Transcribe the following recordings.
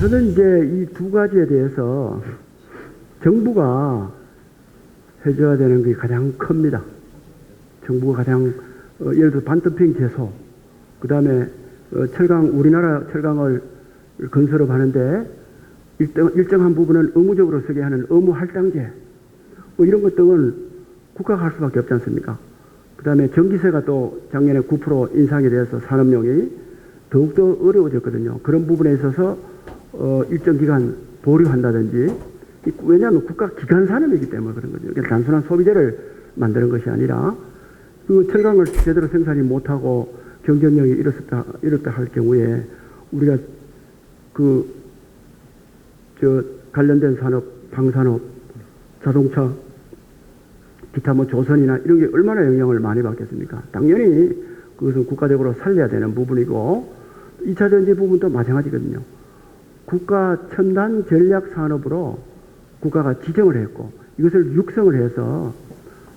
우선은 이제 이 두 가지에 대해서 정부가 해줘야 되는 게 가장 큽니다. 정부가 가장 예를 들어 반도핑 제소, 그 다음에 철강, 우리나라 철강을 건설업 하는데 일정한 부분은 의무적으로 쓰게 하는 의무 할당제, 뭐 이런 것 등은 국가가 할 수밖에 없지 않습니까? 그 다음에 전기세가 또 작년에 9% 인상이 되어서 산업용이 더욱더 어려워졌거든요. 그런 부분에 있어서 일정 기간 보류한다든지, 왜냐하면 국가 기간 산업이기 때문에 그런 거죠. 그러니까 단순한 소비재를 만드는 것이 아니라 그 철강을 제대로 생산이 못하고 경쟁력이 이렇다 할 경우에 우리가 관련된 산업, 방산업, 자동차, 기타 뭐 조선이나 이런 게 얼마나 영향을 많이 받겠습니까? 당연히 그것은 국가적으로 살려야 되는 부분이고, 2차 전지 부분도 마찬가지거든요. 국가 첨단 전략 산업으로 국가가 지정을 했고, 이것을 육성을 해서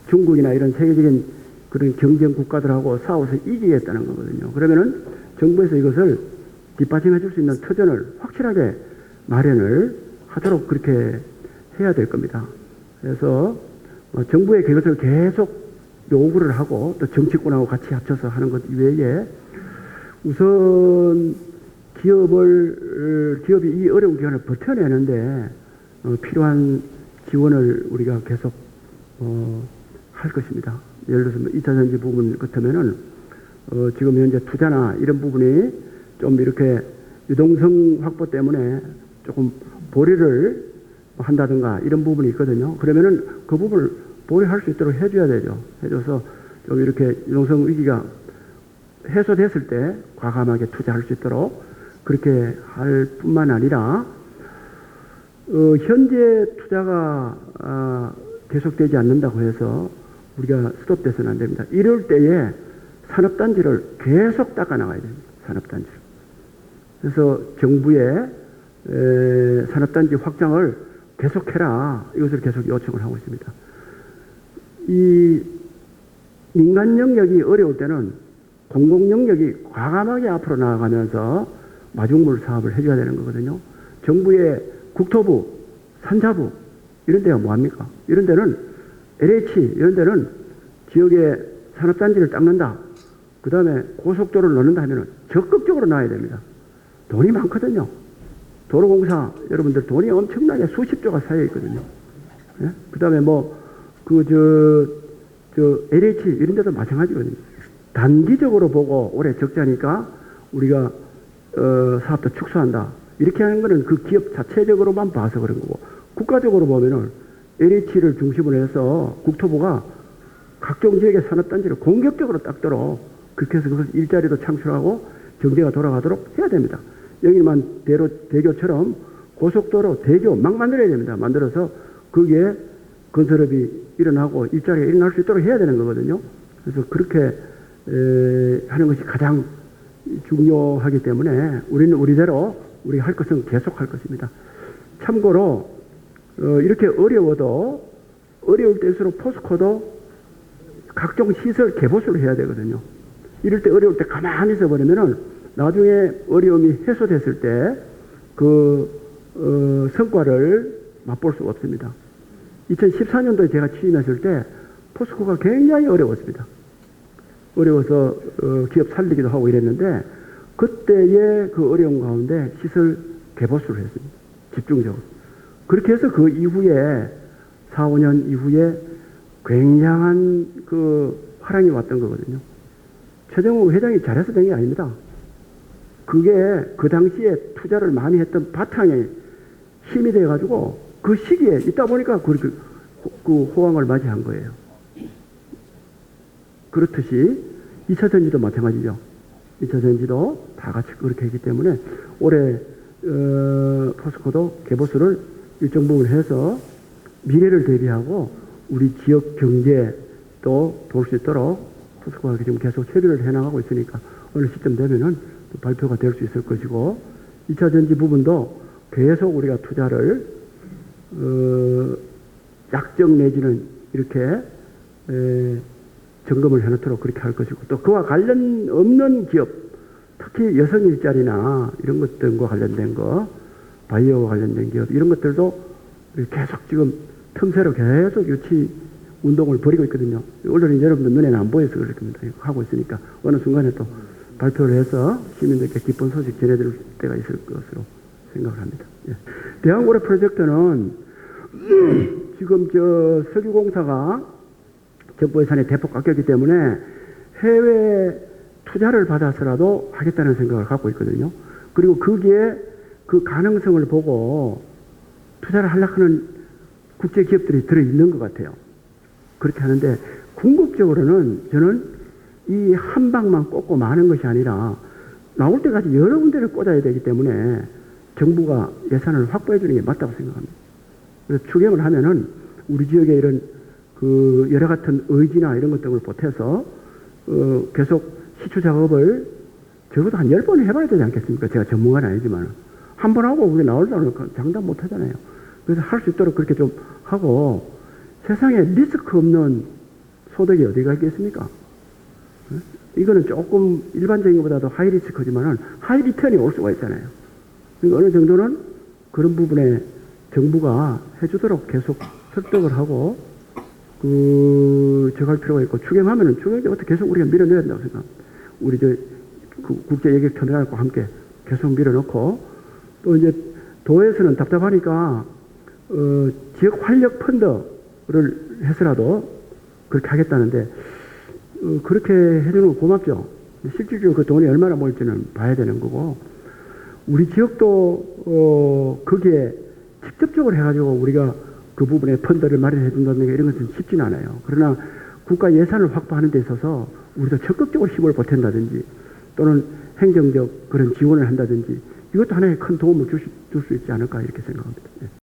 중국이나 이런 세계적인 그런 경쟁 국가들하고 싸워서 이기겠다는 거거든요. 그러면은 정부에서 이것을 뒷받침해 줄 수 있는 터전을 확실하게 마련을 하도록 그렇게 해야 될 겁니다. 그래서 정부의 그것을 계속 요구를 하고 또 정치권하고 같이 합쳐서 하는 것 이외에 우선 기업이 이 어려운 기간을 버텨내는데 필요한 지원을 우리가 계속 할 것입니다. 예를 들어서 2차 전지 부분 같으면은 지금 현재 투자나 이런 부분이 좀 이렇게 유동성 확보 때문에 조금 보류를 한다든가 이런 부분이 있거든요. 그러면은 그 부분을 보류할 수 있도록 해줘야 되죠. 해줘서 좀 이렇게 유동성 위기가 해소됐을 때 과감하게 투자할 수 있도록 그렇게 할 뿐만 아니라 현재 투자가 계속되지 않는다고 해서 우리가 스톱돼서는 안 됩니다. 이럴 때에 산업단지를 계속 닦아 나가야 됩니다. 산업단지를. 그래서 정부의 산업단지 확장을 계속해라. 이것을 계속 요청을 하고 있습니다. 이 민간 영역이 어려울 때는 공공 영역이 과감하게 앞으로 나아가면서 마중물 사업을 해줘야 되는 거거든요. 정부의 국토부, 산자부 이런 데가 뭐합니까? 이런 데는 LH 이런 데는 지역의 산업단지를 닦는다. 그 다음에 고속도로를 넣는다 하면 적극적으로 나와야 됩니다. 돈이 많거든요. 도로공사 여러분들 돈이 엄청나게 수십조가 쌓여 있거든요. 예? 그 다음에 LH 이런 데도 마찬가지거든요. 단기적으로 보고 올해 적자니까 우리가 사업도 축소한다. 이렇게 하는 거는 그 기업 자체적으로만 봐서 그런 거고, 국가적으로 보면은 LH를 중심으로 해서 국토부가 각종 지역의 산업단지를 공격적으로 닦도록 그렇게 해서 그것을 일자리도 창출하고 경제가 돌아가도록 해야 됩니다. 여기만 대교처럼 고속도로, 대교 막 만들어야 됩니다. 만들어서 거기에 건설업이 일어나고 일자리가 일어날 수 있도록 해야 되는 거거든요. 그래서 그렇게 하는 것이 가장 중요하기 때문에 우리는 우리대로 우리가 할 것은 계속 할 것입니다. 참고로 이렇게 어려워도 어려울 때일수록 포스코도 각종 시설 개보수를 해야 되거든요. 이럴 때 어려울 때 가만히 있어버리면은 나중에 어려움이 해소됐을 때 성과를 맛볼 수가 없습니다. 2014년도에 제가 취임했을 때 포스코가 굉장히 어려웠습니다. 어려워서 기업 살리기도 하고 이랬는데 그때의 그 어려움 가운데 시설 개보수를 했습니다. 집중적으로. 그렇게 해서 그 이후에 4, 5년 이후에 굉장한 그 화랑이 왔던 거거든요. 최정우 회장이 잘해서 된 게 아닙니다. 그게 그 당시에 투자를 많이 했던 바탕에 힘이 돼가지고 그 시기에 있다 보니까 그 호황을 맞이한 거예요. 그렇듯이 2차 전지도 마찬가지죠. 2차 전지도 다 같이 그렇게 했기 때문에 올해 포스코도 개보수를 일정 부분 해서 미래를 대비하고 우리 지역 경제도 도울 수 있도록 포스코가 지금 계속 협의를 해나가고 있으니까 어느 시점 되면은 발표가 될 수 있을 것이고, 2차 전지 부분도 계속 우리가 투자를 약정 내지는 이렇게 점검을 해놓도록 그렇게 할 것이고, 또 그와 관련 없는 기업, 특히 여성 일자리나 이런 것 등과 관련된 거 바이오 관련된 기업 이런 것들도 계속 지금 틈새로 계속 유치 운동을 벌이고 있거든요. 언론인 여러분들 눈에는 안 보여서 그럴 겁니다. 하고 있으니까 어느 순간에 또 발표를 해서 시민들께 기쁜 소식 전해드릴 때가 있을 것으로 생각을 합니다. 예. 대왕고래 프로젝트는 지금 석유공사가 정부 예산이 대폭 깎였기 때문에 해외 투자를 받아서라도 하겠다는 생각을 갖고 있거든요. 그리고 거기에 그 가능성을 보고 투자를 하려고 하는 국제 기업들이 들어있는 것 같아요. 그렇게 하는데 궁극적으로는 저는 이 한 방만 꽂고 마는 것이 아니라 나올 때까지 여러 군데를 꽂아야 되기 때문에 정부가 예산을 확보해 주는 게 맞다고 생각합니다. 그래서 추경을 하면은 우리 지역에 이런 그 여러 같은 의지나 이런 것 등을 보태서 계속 시추 작업을 적어도 한 10번 해봐야 되지 않겠습니까? 제가 전문가는 아니지만 한 번 하고 그게 나올다는 장담 못 하잖아요. 그래서 할 수 있도록 그렇게 좀 하고 세상에 리스크 없는 소득이 어디가 있겠습니까? 이거는 조금 일반적인 것보다도 하이 리스크지만은 하이 리턴이 올 수가 있잖아요. 그러니까 어느 정도는 그런 부분에 정부가 해주도록 계속 설득을 하고 저갈 필요가 있고 추경하면은 추경부터 계속 우리가 밀어넣어야 된다고 생각합니다. 우리 국제 여객 터미널과 함께 계속 밀어넣고 또 이제 도에서는 답답하니까 지역 활력 펀드를 해서라도 그렇게 하겠다는데 그렇게 해주는 거 고맙죠. 실질적으로 그 돈이 얼마나 모일지는 봐야 되는 거고 우리 지역도 거기에 직접적으로 해가지고 우리가 그 부분에 펀드를 마련해 준다는 게 이런 것은 쉽지는 않아요. 그러나 국가 예산을 확보하는 데 있어서 우리도 적극적으로 힘을 보탠다든지 또는 행정적 그런 지원을 한다든지 이것도 하나의 큰 도움을 줄 수 있지 않을까 이렇게 생각합니다. 예.